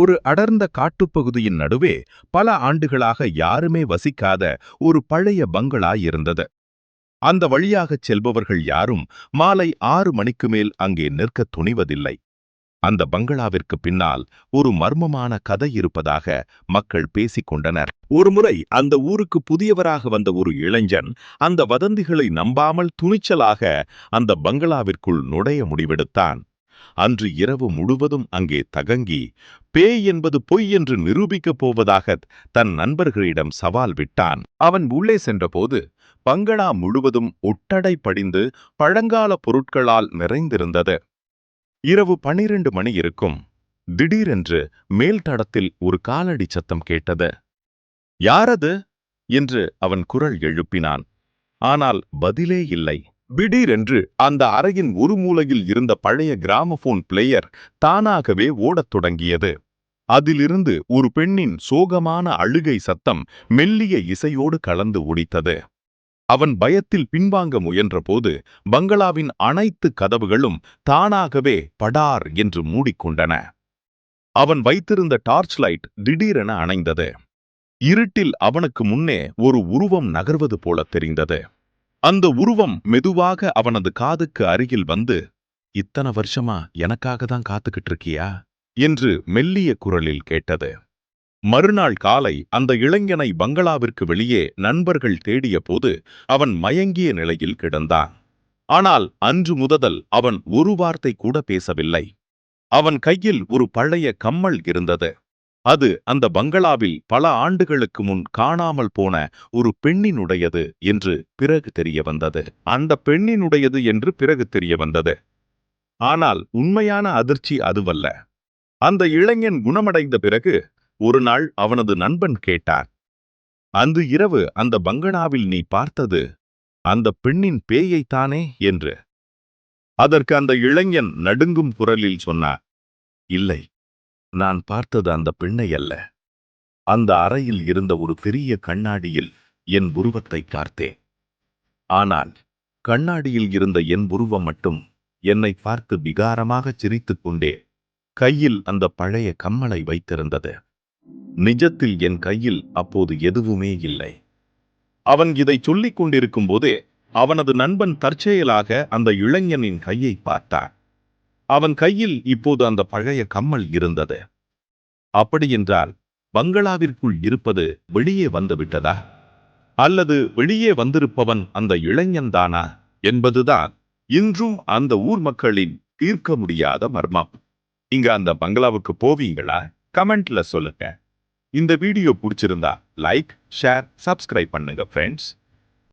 ஒரு அடர்ந்த காட்டுப்பகுதியின் நடுவே பல ஆண்டுகளாக யாருமே வசிக்காத ஒரு பழைய பங்களா இருந்தது. அந்த வழியாகச் செல்பவர்கள் யாரும் மாலை 6 மணிக்கு மேல் அங்கே நிற்கத் துணிவதில்லை. அந்த பங்களாவிற்கு பின்னால் ஒரு மர்மமான கதை இருப்பதாக மக்கள் பேசிக் கொண்டனர். ஒருமுறை அந்த ஊருக்கு புதியவராக வந்த ஒரு இளைஞன் அந்த வதந்திகளை நம்பாமல் துணிச்சலாக அந்த பங்களாவிற்குள் நுழைய முடிவெடுத்தான். அன்று இரவு முழுவதும் அங்கே தகங்கி பேய் என்பது பொய் என்று நிரூபிக்கப் போவதாக தன் நண்பர்களிடம் சவால் விட்டான். அவன் உள்ளே சென்றபோது பங்களா முழுவதும் ஒட்டடை படிந்து பழங்கால பொருட்களால் நிறைந்திருந்தது. இரவு 12 மணி இருக்கும். திடீரென்று மேல் தளத்தில் ஒரு காலடி சத்தம் கேட்டது. யாரது என்று அவன் குரல் எழுப்பினான். ஆனால் பதிலே இல்லை. திடீரென்று அந்த அறையின் ஒரு மூலையில் இருந்த பழைய கிராமபோன் பிளேயர் தானாகவே ஓடத் தொடங்கியது. அதிலிருந்து ஒரு பெண்ணின் சோகமான அழுகை சத்தம் மெல்லிய இசையோடு கலந்து ஒலித்தது. அவன் பயத்தில் பின்வாங்க முயன்றபோது பங்களாவின் அனைத்து கதவுகளும் தானாகவே படார் என்று மூடிக்கொண்டன. அவன் வைத்திருந்த டார்ச் லைட் திடீரென அணைந்தது. இருட்டில் அவனுக்கு முன்னே ஒரு உருவம் நகர்வது போல தெரிந்தது. அந்த உருவம் மெதுவாக அவனது காதுக்கு அருகில் வந்து, "இத்தனை வருஷமா எனக்காக தான் காத்துக்கிட்டு இருக்கியா?" என்று மெல்லிய குரலில் கேட்டது. மறுநாள் காலை அந்த இளைஞனை பங்களாவிற்கு வெளியே நண்பர்கள் தேடிய போது அவன் மயங்கிய நிலையில் கிடந்தான். ஆனால் அன்று முதல் அவன் ஒரு வார்த்தை கூட பேசவில்லை. அவன் கையில் ஒரு பழைய கம்மல் இருந்தது. அது அந்த பங்களாவில் பல ஆண்டுகளுக்கு முன் காணாமல் போன ஒரு பெண்ணினுடையது என்று பிறகு தெரிய வந்தது. அந்த பெண்ணினுடையது என்று பிறகு தெரிய வந்தது. ஆனால் உண்மையான அதிர்ச்சி அதுவல்ல. அந்த இளைஞன் குணமடைந்த பிறகு ஒரு நாள் அவனது நண்பன் கேட்டார், "அன்று இரவு அந்த பங்களாவில் நீ பார்த்தது அந்த பெண்ணின் பேயைத்தானே?" என்று. அதற்கு அந்த இளைஞன் நடுங்கும் குரலில் சொன்னார், "இல்லை, நான் பார்த்தது அந்த பெண்ணை அல்ல. அந்த அறையில் இருந்த ஒரு பெரிய கண்ணாடியில் என் உருவத்தை பார்த்தேன். ஆனால் கண்ணாடியில் இருந்த என் உருவம் மட்டும் என்னை பார்த்து விகாரமாக சிரித்துக் கொண்டே கையில் அந்த பழைய கம்மலை வைத்திருந்தது. நிஜத்தில் என் கையில் அப்போது எதுவுமே இல்லை." அவன் இதை சொல்லிக் கொண்டிருக்கும் போதே அவனது நண்பன் தற்செயலாக அந்த இளைஞனின் கையை பார்த்தான். அவன் கையில் இப்போது அந்த பழைய கம்மல் இருந்தது. அப்படியென்றால் பங்களாவிற்குள் இருப்பது வெளியே வந்துவிட்டதா? அல்லது வெளியே வந்திருப்பவன் அந்த இளைஞன்தானா என்பதுதான் இன்றும் அந்த ஊர் மக்களின் தீர்க்க முடியாத மர்மம். இங்க அந்த பங்களாவுக்கு போவீங்களா? கமெண்ட்ல சொல்லுங்க. இந்த வீடியோ பிடிச்சிருந்தா லைக், ஷேர், சப்ஸ்கிரைப் பண்ணுங்க ஃப்ரெண்ட்ஸ்.